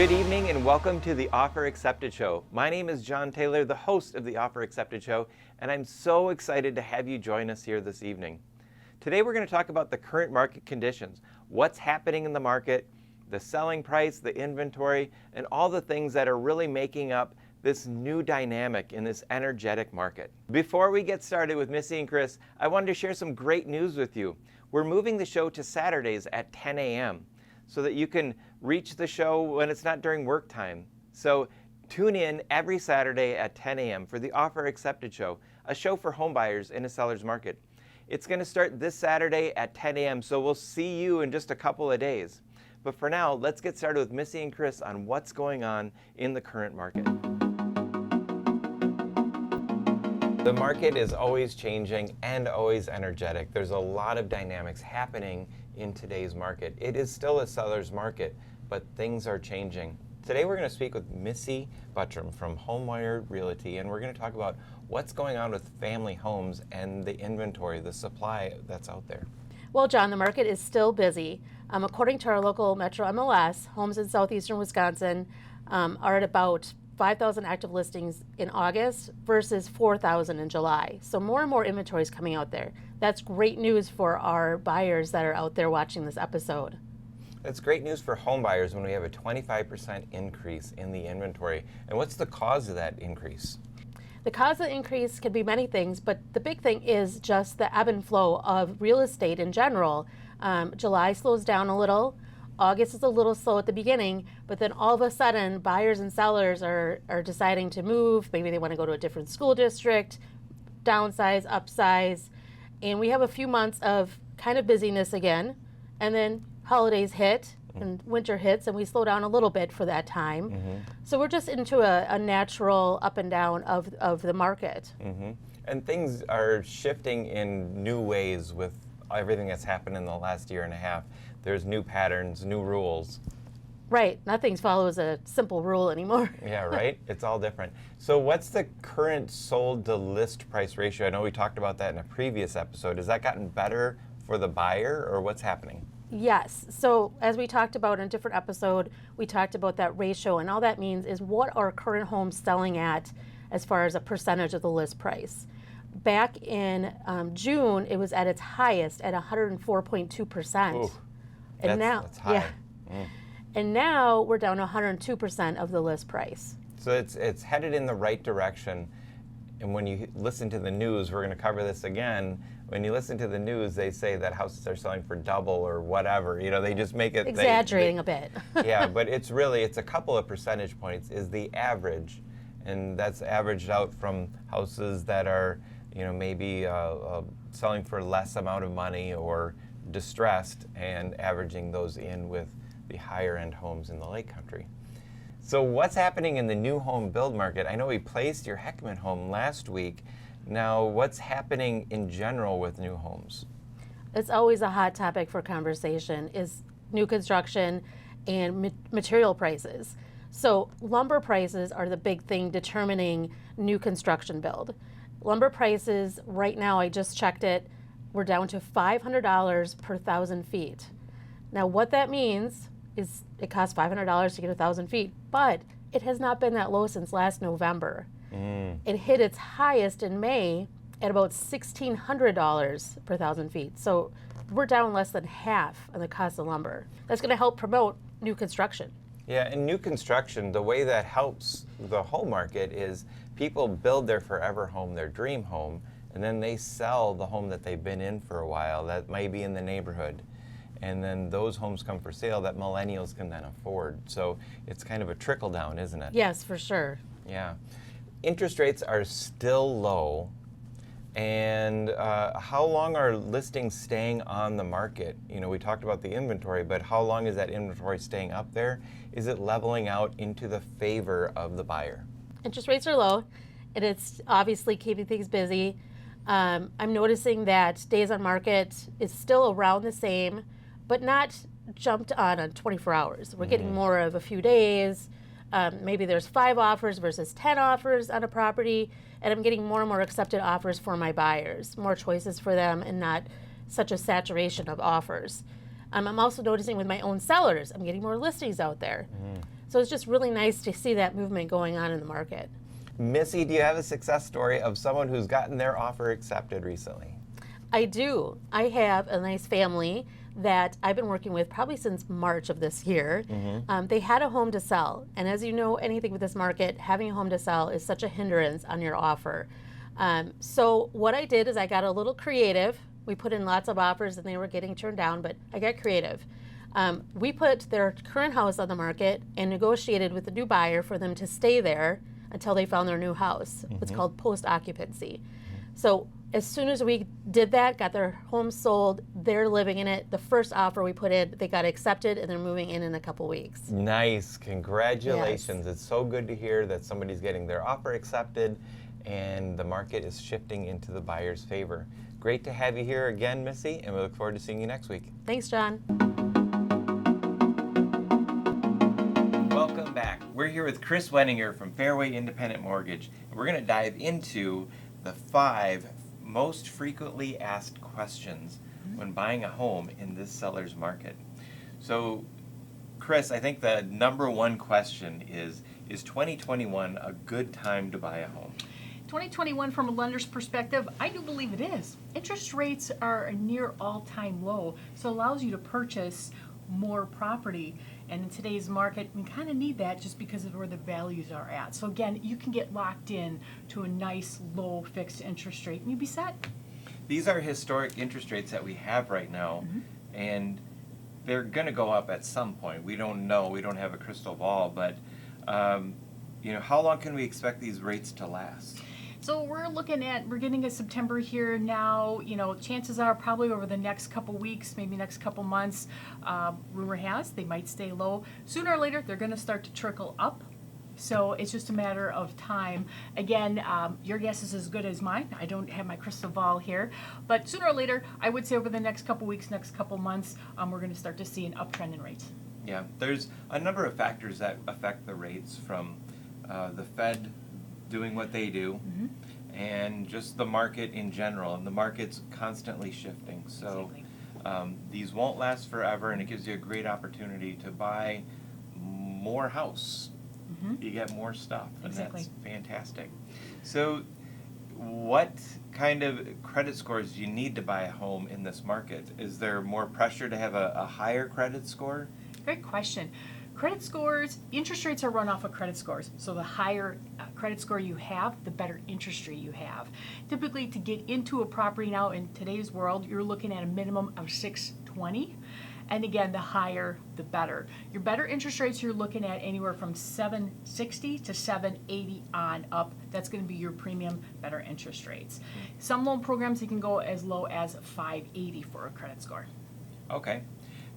Good evening and welcome to the Offer Accepted Show. My name is Jon Taylor, the host of the Offer Accepted Show, and I'm so excited to have you join us here this evening. Today we're going to talk about the current market conditions, what's happening in the market, the selling price, the inventory, and all the things that are really making up this new dynamic in this energetic market. Before we get started with Missy and Kris, I wanted to share some great news with you. We're moving the show to Saturdays at 10 a.m. so that you can reach the show when it's not during work time. So tune in every Saturday at 10 a.m. for the Offer Accepted Show, a show for home buyers in a seller's market. It's going to start this Saturday at 10 a.m., so we'll see you in just a couple of days. But for now, let's get started with Missy and Kris on what's going on in the current market. The market is always changing and always energetic. There's a lot of dynamics happening in today's market. It is still a seller's market, but things are changing. Today we're going to speak with Missy Buttrum from HomeWire Realty, and we're going to talk about what's going on with family homes and the inventory, the supply that's out there. Well, John, the market is still busy. According to our local Metro MLS, homes in southeastern Wisconsin are at about 5,000 active listings in August versus 4,000 in July. So more and more inventory is coming out there. That's great news for our buyers that are out there watching this episode. It's great news for home buyers when we have a 25% increase in the inventory. And what's the cause of that increase? The cause of the increase can be many things, but the big thing is just the ebb and flow of real estate in general. July slows down a little. August is a little slow at the beginning, but then all of a sudden buyers and sellers are deciding to move. Maybe they want to go to a different school district, downsize, upsize. And we have a few months of kind of busyness again. And then holidays hit and winter hits and we slow down a little bit for that time. So we're just into a natural up and down of the market. And things are shifting in new ways with everything that's happened in the last year and a half. There's new patterns, new rules. Right, nothing follows a simple rule anymore. Yeah, right? It's all different. So what's the current sold to list price ratio? I know we talked about that in a previous episode. Has that gotten better for the buyer or what's happening? Yes, so as we talked about in a different episode, we talked about that ratio, and all that means is what are current homes selling at as far as a percentage of the list price. Back in June, it was at its highest at 104.2%. And now, that's high. And now we're down to 102% of the list price. So it's headed in the right direction. And when you listen to the news, we're going to cover this again. When you listen to the news, they say that houses are selling for double or whatever. You know, they just make it exaggerating a bit. Yeah, but it's a couple of percentage points is the average, and that's averaged out from houses that are, you know, maybe selling for less amount of money or distressed, and averaging those in with the higher end homes in the Lake Country. So what's happening in the new home build market? I know we placed your Heckman home last week. Now, what's happening in general with new homes? It's always a hot topic for conversation is new construction and material prices. So lumber prices are the big thing determining new construction build. Lumber prices right now, I just checked it, we're down to $500 per 1,000 feet. Now what that means is it costs $500 to get 1,000 feet, but it has not been that low since last November. It hit its highest in May at about $1,600 per 1,000 feet. So we're down less than half on the cost of lumber. That's going to help promote new construction. Yeah, and new construction, the way that helps the home market is people build their forever home, their dream home, and then they sell the home that they've been in for a while that might be in the neighborhood. And then those homes come for sale that millennials can then afford. So it's kind of a trickle down, isn't it? Yes, for sure. Yeah. Interest rates are still low. And how long are listings staying on the market? You know, we talked about the inventory, but how long is that inventory staying up there? Is it leveling out into the favor of the buyer? Interest rates are low, and it's obviously keeping things busy. I'm noticing that days on market is still around the same, but not jumped on 24 hours. We're getting more of a few days. Maybe there's 5 offers versus 10 offers on a property, and I'm getting more and more accepted offers for my buyers, more choices for them, and not such a saturation of offers. I'm also noticing with my own sellers, I'm getting more listings out there. So it's just really nice to see that movement going on in the market. Missy, do you have a success story of someone who's gotten their offer accepted recently? I do. I have a nice family that I've been working with probably since March of this year. They had a home to sell. And as you know, anything with this market, having a home to sell is such a hindrance on your offer. So what I did is I got a little creative. We put in lots of offers and they were getting turned down, but I got creative. We put their current house on the market and negotiated with the new buyer for them to stay there until they found their new house. It's called post-occupancy. So as soon as we did that, got their home sold, they're living in it. The first offer we put in, they got accepted and they're moving in a couple weeks. Nice, congratulations. Yes. It's so good to hear that somebody's getting their offer accepted and the market is shifting into the buyer's favor. Great to have you here again, Missy, and we look forward to seeing you next week. Thanks, John. Welcome back. We're here with Kris Weninger from Fairway Independent Mortgage, and we're going to dive into the 5 most frequently asked questions when buying a home in this seller's market. So, Kris, I think the number one question is 2021 a good time to buy a home? 2021, from a lender's perspective, I do believe it is. Interest rates are a near all-time low, so it allows you to purchase more property. And in today's market, we kind of need that just because of where the values are at. So again, you can get locked in to a nice low fixed interest rate and you'd be set. These are historic interest rates that we have right now, and they're going to go up at some point. We don't know. We don't have a crystal ball, but how long can we expect these rates to last? So we're getting a September here now. Chances are probably over the next couple weeks, maybe next couple months, rumor has they might stay low. Sooner or later, they're going to start to trickle up. So it's just a matter of time. Again, your guess is as good as mine. I don't have my crystal ball here. But sooner or later, I would say over the next couple weeks, next couple months, we're going to start to see an uptrend in rates. Yeah, there's a number of factors that affect the rates, from the Fed doing what they do, and just the market in general. And the market's constantly shifting. So these won't last forever, and it gives you a great opportunity to buy more house. You get more stuff, and Exactly. that's fantastic. So what kind of credit scores do you need to buy a home in this market? Is there more pressure to have a higher credit score? Great question. Credit scores, interest rates are run off of credit scores. So the higher credit score you have, the better interest rate you have. Typically, to get into a property now in today's world, you're looking at a minimum of 620. And again, the higher, the better. Your better interest rates, you're looking at anywhere from 760 to 780 on up. That's going to be your premium better interest rates. Some loan programs, you can go as low as 580 for a credit score. Okay.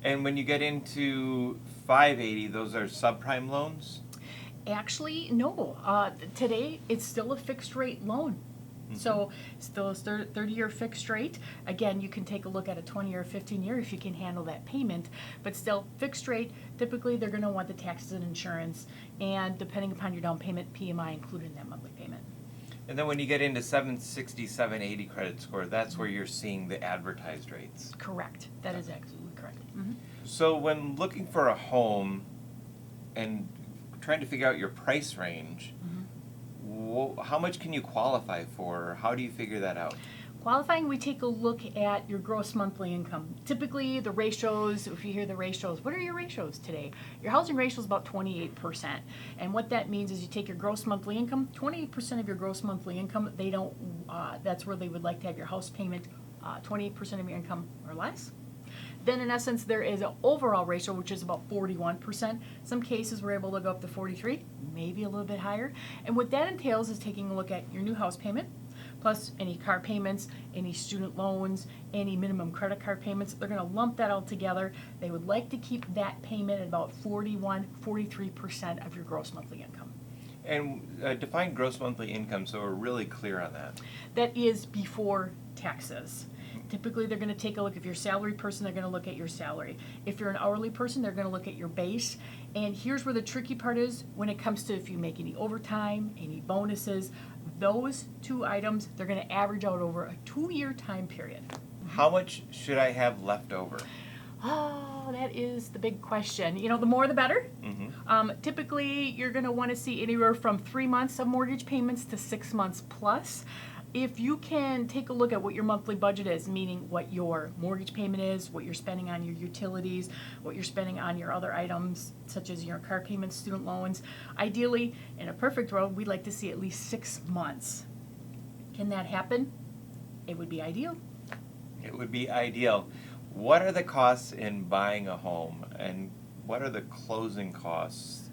And when you get into 580, those are subprime loans? Actually, no. Today, it's still a fixed rate loan. So still a 30-year fixed rate. Again, you can take a look at a 20 or 15-year if you can handle that payment. But still, fixed rate, typically they're going to want the taxes and insurance. And depending upon your down payment, PMI included in that monthly payment. And then when you get into 760, 780 credit score, that's where you're seeing the advertised rates. Correct. That is absolutely correct. So when looking for a home and trying to figure out your price range, how much can you qualify for? How do you figure that out? Qualifying, we take a look at your gross monthly income. Typically, the ratios, if you hear the ratios, what are your ratios today? Your housing ratio is about 28%. And what that means is you take your gross monthly income, 28% of your gross monthly income, that's where they would like to have your house payment, 28% of your income or less. Then in essence, there is an overall ratio, which is about 41%. Some cases we're able to go up to 43, maybe a little bit higher. And what that entails is taking a look at your new house payment, plus any car payments, any student loans, any minimum credit card payments. They're going to lump that all together. They would like to keep that payment at about 43% of your gross monthly income. And define gross monthly income so we're really clear on that. That is before taxes. Typically, they're going to take a look. If you're a salaried person, they're going to look at your salary. If you're an hourly person, they're going to look at your base. And here's where the tricky part is when it comes to if you make any overtime, any bonuses, those two items, they're going to average out over a 2-year time period. How much should I have left over? Oh, that is the big question. You know, the more the better. Typically, you're going to want to see anywhere from 3 months of mortgage payments to 6 months plus. If you can take a look at what your monthly budget is, meaning what your mortgage payment is, what you're spending on your utilities, what you're spending on your other items, such as your car payments, student loans, ideally, in a perfect world, we'd like to see at least 6 months. Can that happen? It would be ideal. It would be ideal. What are the costs in buying a home, and what are the closing costs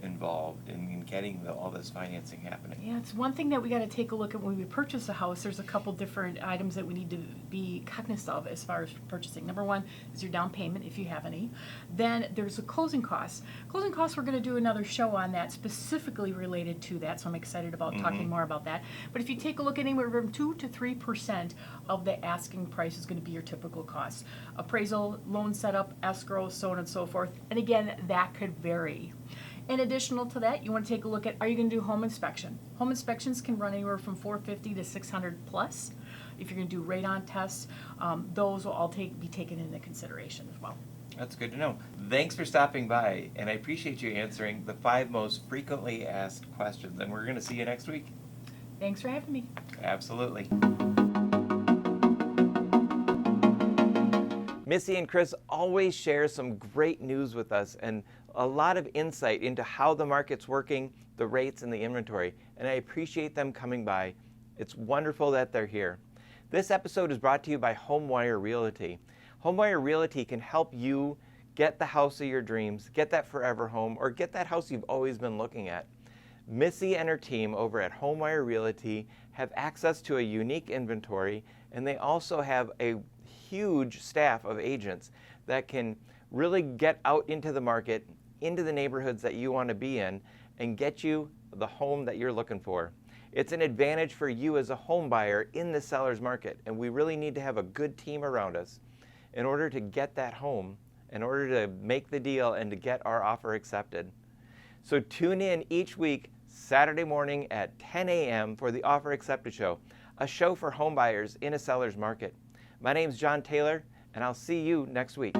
involved in getting all this financing happening? Yeah, it's one thing that we got to take a look at when we purchase a house. There's a couple different items that we need to be cognizant of as far as purchasing. Number one is your down payment, if you have any. Then there's the closing costs. Closing costs, we're going to do another show on that specifically related to that, so I'm excited about talking more about that. But if you take a look, anywhere from 2 to 3% of the asking price is going to be your typical costs. Appraisal, loan setup, escrow, so on and so forth. And again, that could vary. In addition to that, you want to take a look at, are you going to do home inspection? Home inspections can run anywhere from $450 to $600 plus. If you're going to do radon tests, those will all be taken into consideration as well. That's good to know. Thanks for stopping by, and I appreciate you answering the 5 most frequently asked questions, and we're going to see you next week. Thanks for having me. Absolutely. Missy and Kris always share some great news with us and a lot of insight into how the market's working, the rates, and the inventory, and I appreciate them coming by. It's wonderful that they're here. This episode is brought to you by HomeWire Realty. HomeWire Realty can help you get the house of your dreams, get that forever home, or get that house you've always been looking at. Missy and her team over at HomeWire Realty have access to a unique inventory, and they also have a huge staff of agents that can really get out into the market, into the neighborhoods that you want to be in, and get you the home that you're looking for. It's an advantage for you as a home buyer in the seller's market, and we really need to have a good team around us in order to get that home, in order to make the deal and to get our offer accepted. So tune in each week, Saturday morning at 10 a.m. for the Offer Accepted Show, a show for home buyers in a seller's market. My name's Jon Taylor, and I'll see you next week.